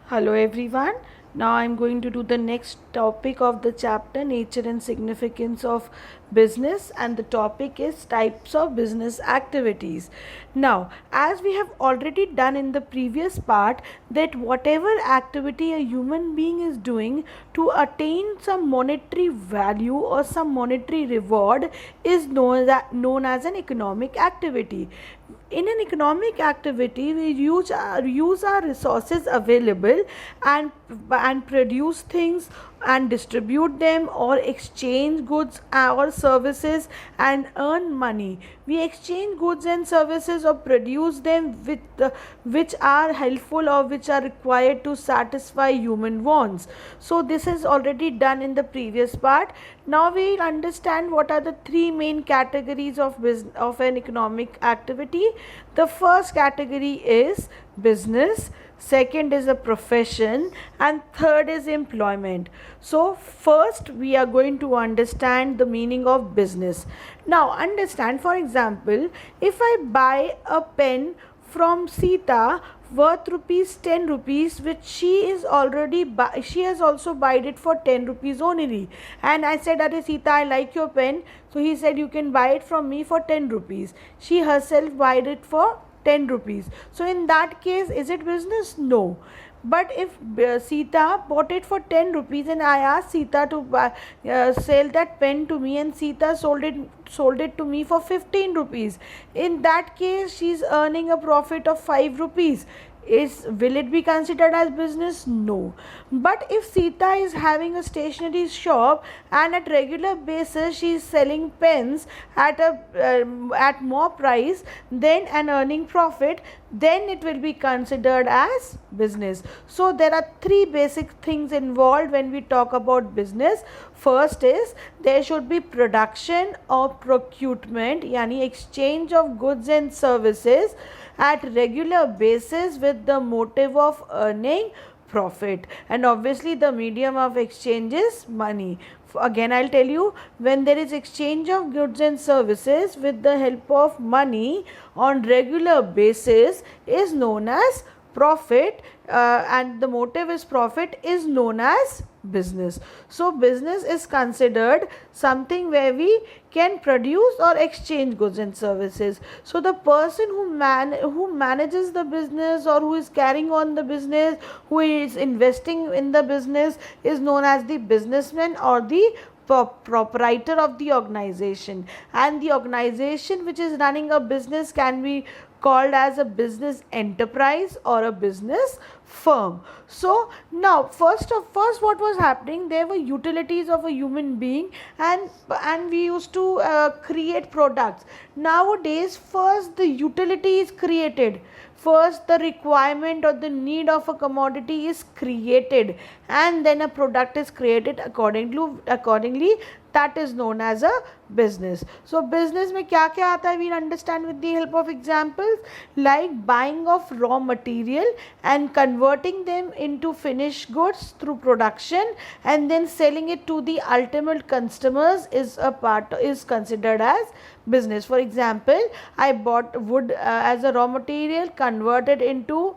Hello everyone. Now I'm going to do the next topic of the chapter, nature and significance of business, and the topic is types of business activities. Now, as we have already done in the previous part, that whatever activity a human being is doing to attain some monetary value or some monetary reward is known as an economic activity. In an economic activity, we use our resources available and produce things and distribute them, or exchange goods or services and earn money. We exchange goods and services or produce them which are helpful or which are required to satisfy human wants. So this is already done in the previous part. Now we'll understand what are the three main categories of an economic activity. The first category is business, second is a profession, and third is employment. So first we are going to understand the meaning of business. Now understand, for example, if I buy a pen from Sita worth rupees 10 rupees, which she has also bought it for 10 rupees only, and I said, "Are Sita, I like your pen," so he said, "You can buy it from me for 10 rupees." She herself bought it for 10 rupees. So in that case, is it business? No. But if Sita bought it for 10 rupees and I asked Sita to sell that pen to me, and Sita sold it to me for 15 rupees, in that case she is earning a profit of 5 rupees. Will it be considered as business? No. But if Sita is having a stationery shop and at regular basis she is selling pens at more price then and earning profit, then it will be considered as business. So there are three basic things involved when we talk about business. First is there should be production or procurement, yani exchange of goods and services at regular basis with the motive of earning profit, and obviously the medium of exchange is money. Again I'll tell you, when there is exchange of goods and services with the help of money on regular basis is known as profit, and the motive is profit, is known as business. So business is considered something where we can produce or exchange goods and services. So the person who manages the business, or who is carrying on the business, who is investing in the business, is known as the businessman or the proprietor of the organization. And the organization which is running a business can be called as a business enterprise or a business firm. So now first what was happening, there were utilities of a human being, and we used to create products. Nowadays first the utility is created, first the requirement or the need of a commodity is created, and then a product is created accordingly. That is known as a business. So business में क्या क्या आता है, we'll understand with the help of examples, like buying of raw material and converting them into finished goods through production and then selling it to the ultimate customers is considered as business. For example, I bought wood as a raw material, converted into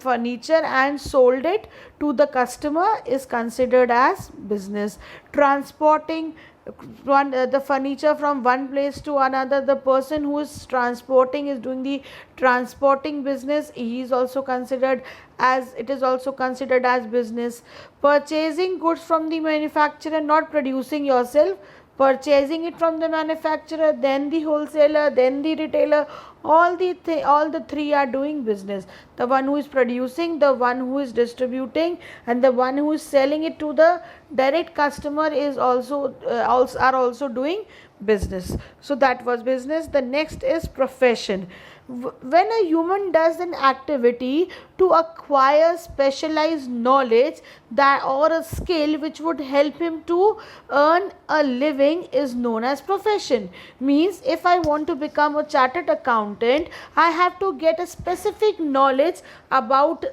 furniture and sold it to the customer is considered as business. Transporting the furniture from one place to another, the person who is transporting is doing the transporting business, he is also considered as, it is also considered as business. Purchasing goods from the manufacturer, not producing yourself, purchasing it from the manufacturer, then the wholesaler, then the retailer, all the three are doing business. The one who is producing, the one who is distributing, and the one who is selling it to the direct customer is also doing business. So that was business. The next is profession. When a human does an activity to acquire specialized knowledge that or a skill which would help him to earn a living is known as profession. Means if I want to become a chartered accountant, I have to get a specific knowledge about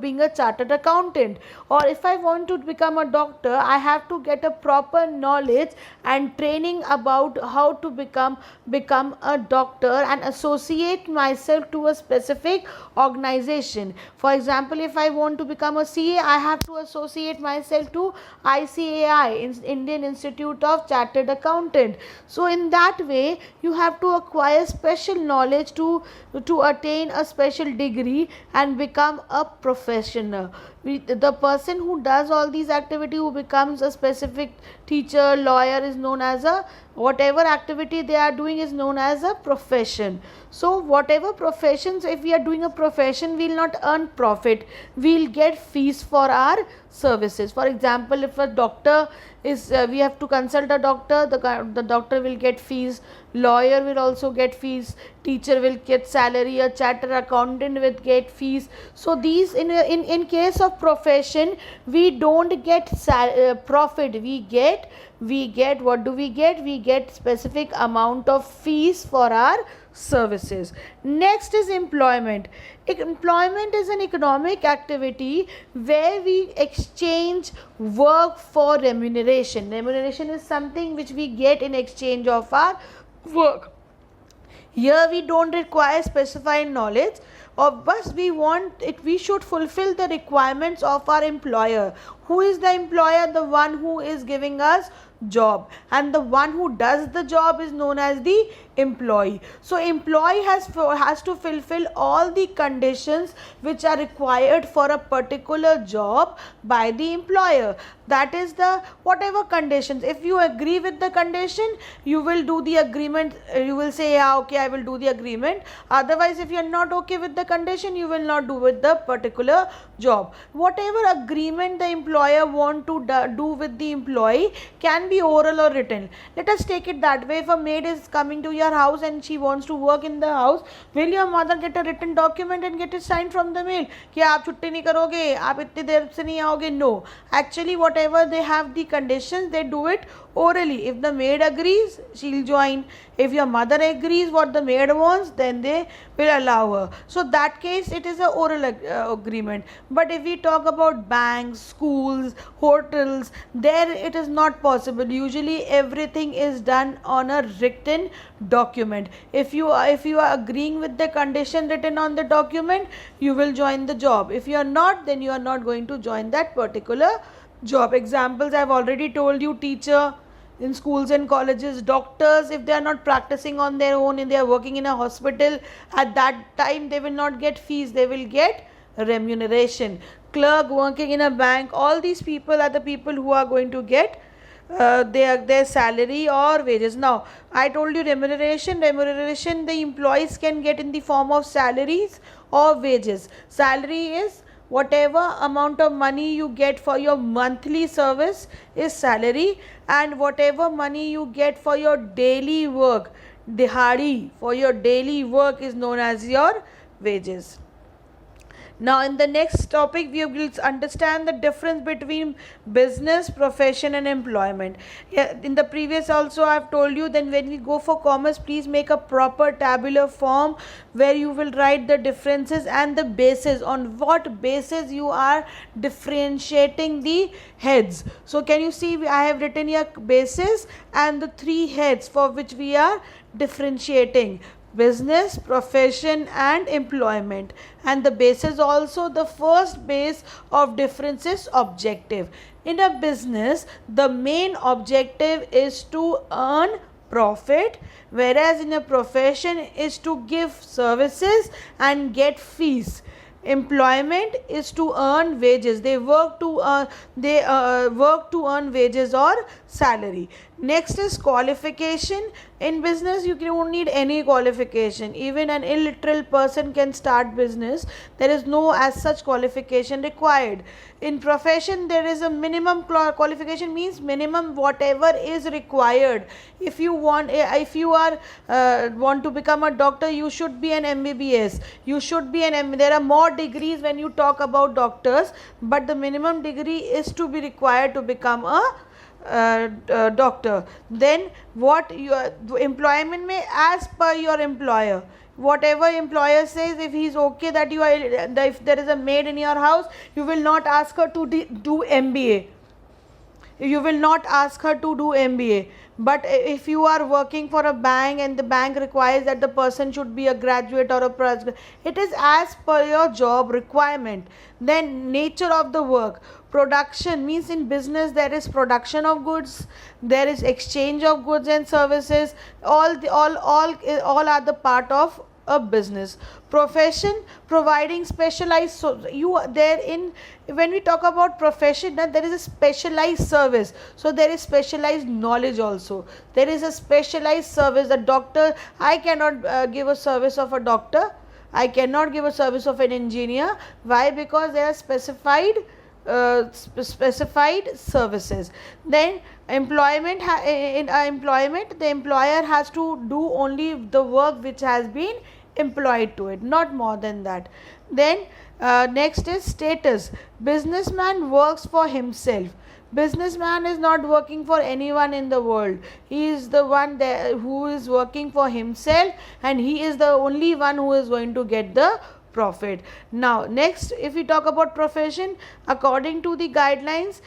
being a chartered accountant. Or if I want to become a doctor, I have to get a proper knowledge and training about how to become a doctor doctor and associate myself to a specific organization. For example, if I want to become a CA, I have to associate myself to ICAI, Indian Institute of Chartered Accountant. So in that way you have to acquire special knowledge to attain a special degree and become a professional. The person who does all these activity, who becomes a specific teacher, lawyer, is known as a, whatever activity they are doing is known as a profession. So whatever professions, if we are doing a profession, we will not earn profit, we will get fees for our services. For example, if a doctor is we have to consult a doctor, the doctor will get fees, lawyer will also get fees, teacher will get salary, a chartered accountant will get fees. So these in case of profession, we don't get profit, we get what do we get? We get specific amount of fees for our services. Next is employment. Employment is an economic activity where we exchange work for remuneration. Remuneration is something which we get in exchange of our work. Here we don't require specified knowledge, or but we should fulfill the requirements of our employer. Who is the employer? The one who is giving us job, and the one who does the job is known as the employee. So employee has to fulfill all the conditions which are required for a particular job by the employer. That is the whatever conditions. If you agree with the condition, you will do the agreement. You will say, yeah, okay, I will do the agreement. Otherwise, if you are not okay with the condition, you will not do with the particular job. Whatever agreement the employer want to do with the employee can be oral or written. Let us take it that way. If a maid is coming to your house and she wants to work in the house, will your mother get a written document and get it signed from the maid कि आप छुट्टी नहीं करोगे, आप इतनी देर से नहीं आओगे? No. Actually, whatever they have the conditions, they do it orally. If the maid agrees, she'll join. If your mother agrees what the maid wants, then they will allow her. So that case, it is a oral agreement. But if we talk about banks, schools, hotels, there it is not possible. Usually everything is done on a written document. If you are agreeing with the condition written on the document, you will join the job. If you are not, then you are not going to join that particular job. Examples I have already told you: teacher in schools and colleges, doctors, if they are not practicing on their own and they are working in a hospital, at that time they will not get fees, they will get remuneration. Clerk working in a bank, all these people are the people who are going to get their salary or wages. Now I told you remuneration the employees can get in the form of salaries or wages. Salary is whatever amount of money you get for your monthly service is salary, and whatever money you get for your daily work, dihadi, for your daily work, is known as your wages. Now in the next topic, we will understand the difference between business, profession and employment. In the previous also I have told you, then when we go for commerce, please make a proper tabular form where you will write the differences and the basis, on what basis you are differentiating the heads. So can you see, I have written here basis and the three heads for which we are differentiating: business, profession and employment. And the basis also, the first base of difference is objective. In a business, the main objective is to earn profit, whereas in a profession is to give services and get fees. Employment is to earn wages. They work to earn wages or salary. Next is qualification. In business, you don't need any qualification. Even an illiterate person can start business. There is no as such qualification required. In profession, there is a minimum qualification, means minimum whatever is required. If you want to become a doctor, you should be an MBBS. You should be an there are more degrees when you talk about doctors, but the minimum degree is to be required to become a doctor. Then what your employment may, as per your employer, whatever employer says, if he is okay that you are, if there is a maid in your house, you will not ask her to do MBA. you will not ask her to do MBA. But if you are working for a bank and the bank requires that the person should be a graduate or a postgraduate, it is as per your job requirement. Then nature of the work. Production means in business there is production of goods, there is exchange of goods and services. All are the part of a business. Profession, providing specialized, so you there in, when we talk about profession, that there is a specialized service, so there is specialized knowledge also, there is a specialized service. The doctor, I cannot give a service of a doctor, I cannot give a service of an engineer. Why? Because there are specified services. Then employment, in employment, the employer has to do only the work which has been employed to it, not more than that. Then next is status. Businessman works for himself. Businessman is not working for anyone in the world, he is the one there who is working for himself, and he is the only one who is going to get the profit. Now next, if we talk about profession, according to the guidelines,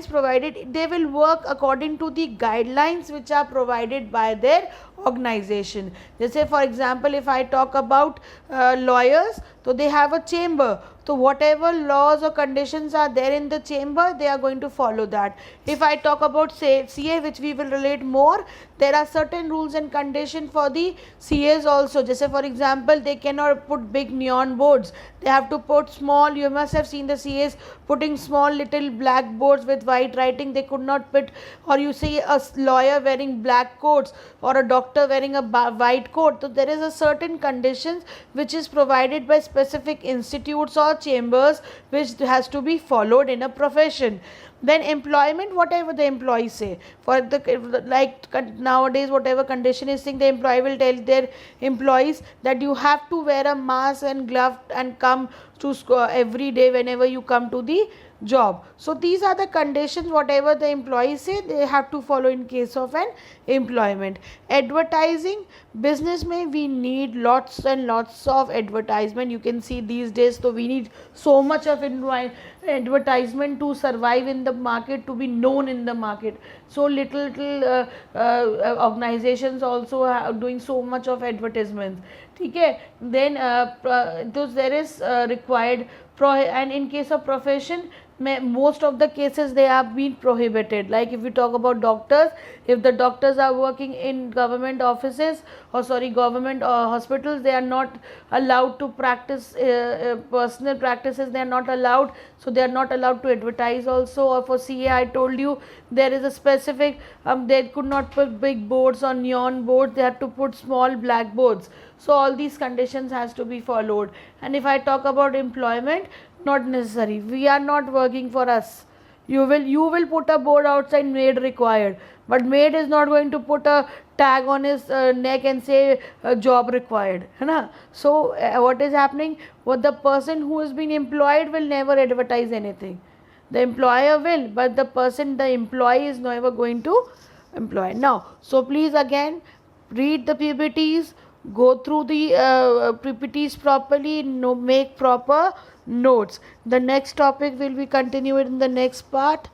provided, they will work according to the guidelines which are provided by their organization. Let's say for example, if I talk about lawyers, so they have a chamber, so whatever laws or conditions are there in the chamber, they are going to follow that. If I talk about say CA, which we will relate more, there are certain rules and conditions for the CAs also. Just say for example, they cannot put big neon boards, they have to put small, you must have seen the CAs putting small little black boards with white writing, they could not put. Or you see a lawyer wearing black coats or a doctor wearing a white coat. So there is a certain conditions which is provided by specific institutes or chambers, which has to be followed in a profession. Then employment, whatever the employee say, for the like nowadays whatever condition is saying, the employee will tell their employees that you have to wear a mask and glove and come to every day whenever you come to the job. So these are the conditions, whatever the employees say, they have to follow in case of an employment. Advertising, business may we need lots and lots of advertisement. You can see these days, so we need so much of advertisement to survive in the market, to be known in the market. So little organizations also are doing so much of advertisements. Okay, then there is required and in case of profession, most of the cases they have been prohibited. Like if we talk about doctors, if the doctors are working in government offices or government hospitals, they are not allowed to practice personal practices, they are not allowed, so they are not allowed to advertise also. Or for CA, I told you there is a specific they could not put big boards or neon boards, they have to put small black boards. So all these conditions has to be followed. And if I talk about employment, not necessary, we are not working for us. You will put a board outside, maid required, but maid is not going to put a tag on his neck and say job required, है So what is happening, what the person who has been employed will never advertise anything. The employer will, but the employee is never going to employ. Now, so please again read the PPTs, go through the PPTs properly, make proper notes. The next topic will be continued in the next part.